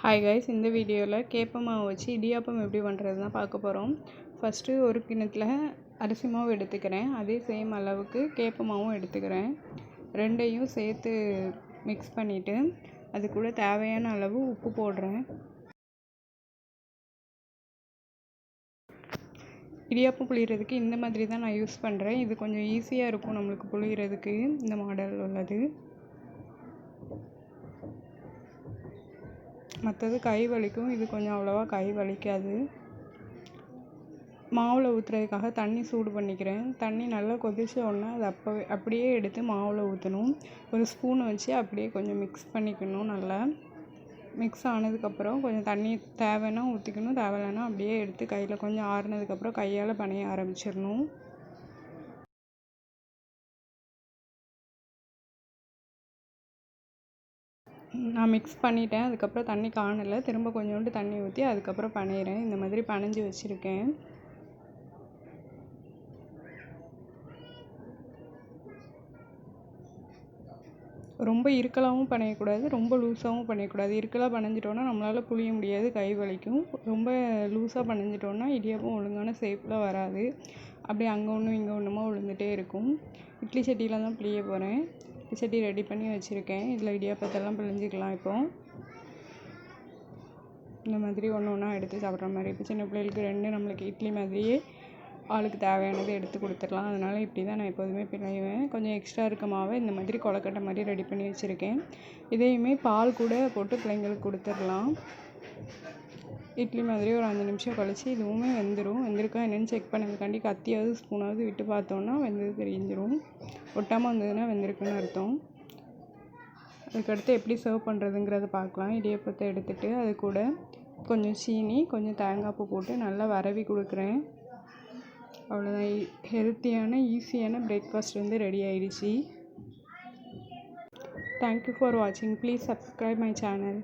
Hi guys, இந்த வீடியோவில் கேப்ப மாவு வச்சு இடியாப்பம் எப்படி பண்ணுறது தான் பார்க்க போகிறோம். ஃபஸ்ட்டு ஒரு கிண்ணத்தில் அரிசி மாவு எடுத்துக்கிறேன். அதே சேம் அளவுக்கு கேப்ப மாவும் எடுத்துக்கிறேன். ரெண்டையும் சேர்த்து மிக்ஸ் பண்ணிவிட்டு அது கூட தேவையான அளவு உப்பு போடுறேன். இடியாப்பம் புளியறதுக்கு இந்த மாதிரி தான் நான் யூஸ் பண்ணுறேன். இது கொஞ்சம் ஈஸியாக இருக்கும் நம்மளுக்கு புளியறதுக்கு, இந்த மாடல் உள்ளது. மற்றது கை வலிக்கும், இது கொஞ்சம் அவ்வளோவா கை வலிக்காது. மாவில் ஊற்றுறதுக்காக தண்ணி சூடு பண்ணிக்கிறேன். தண்ணி நல்லா கொதிச்ச உடனே அது அப்படியே எடுத்து மாவில் ஊற்றணும். ஒரு ஸ்பூன் வச்சு அப்படியே கொஞ்சம் மிக்ஸ் பண்ணிக்கணும். நல்லா மிக்ஸ் ஆனதுக்கப்புறம் கொஞ்சம் தண்ணி தேவைன்னா ஊற்றிக்கணும், தேவையில்லைன்னா அப்படியே எடுத்து கையில் கொஞ்சம் ஆறுனதுக்கப்புறம் கையால் பனைய ஆரம்பிச்சிடணும். நான் மிக்ஸ் பண்ணிட்டேன். அதுக்கப்புறம் தண்ணி காணலை, திரும்ப கொஞ்சோண்டு தண்ணி ஊற்றி அதுக்கப்புறம் பனையிறேன். இந்த மாதிரி பனைஞ்சி வச்சுருக்கேன். ரொம்ப இருக்கலாகவும் பனையக்கூடாது, ரொம்ப லூஸாகவும் பனையக்கூடாது. இருக்கலாக பனைஞ்சிட்டோன்னா நம்மளால் புளிய முடியாது, கை வலிக்கும். ரொம்ப லூஸாக பனைஞ்சிட்டோன்னா இடியாப்பம் ஒழுங்கான ஷேப்பில் வராது. அப்படியே அங்கே ஒன்றும் இங்கே ஒன்றுமா விழுந்துகிட்டே இருக்கும். இட்லி சட்டியில் தான் புளிய போகிறேன். இட்லி சட்டி ரெடி பண்ணி வச்சுருக்கேன். இதில் இடியாப்பத்தெல்லாம் பிழிஞ்சிக்கலாம். இப்போது இந்த மாதிரி ஒன்று ஒன்றா எடுத்து சாப்பிட்ற மாதிரி. இப்போ சின்ன பிள்ளைகளுக்கு 2 நம்மளுக்கு இட்லி மாதிரியே ஆளுக்கு தேவையானது எடுத்து கொடுத்துடலாம். அதனால் இப்படி தான் நான் எப்போதுமே பிணைவேன். கொஞ்சம் எக்ஸ்ட்ரா இருக்க மாவை இந்த மாதிரி கொலக்கட்டை மாதிரி ரெடி பண்ணி வச்சுருக்கேன். இதையுமே பால் கூட போட்டு பிள்ளைங்களுக்கு கொடுத்துடலாம். இட்லி மாதிரி ஒரு 5 நிமிஷம் கழிச்சு இதுவுமே வெந்துடும். வெந்திருக்கா என்னென்னு செக் பண்ணதுக்காண்டி கத்தியாவது ஸ்பூனாவது விட்டு பார்த்தோன்னா வெந்தது தெரிஞ்சிடும். ஒட்டாமல் வந்ததுன்னா வெந்திருக்குன்னு அர்த்தம். அதுக்கடுத்து எப்படி சர்வ் பண்ணுறதுங்கிறத பார்க்கலாம். இடியாப்பத்தை எடுத்துகிட்டு அது கூட கொஞ்சம் சீனி, கொஞ்சம் தேங்காய் பூ போட்டு நல்லா வரவி கொடுக்குறேன். அவ்வளோதான். ஹெல்த்தியான ஈஸியான பிரேக்ஃபாஸ்ட் வந்து ரெடி ஆயிடுச்சு. தேங்க்யூ ஃபார் வாட்சிங். Please subscribe my channel.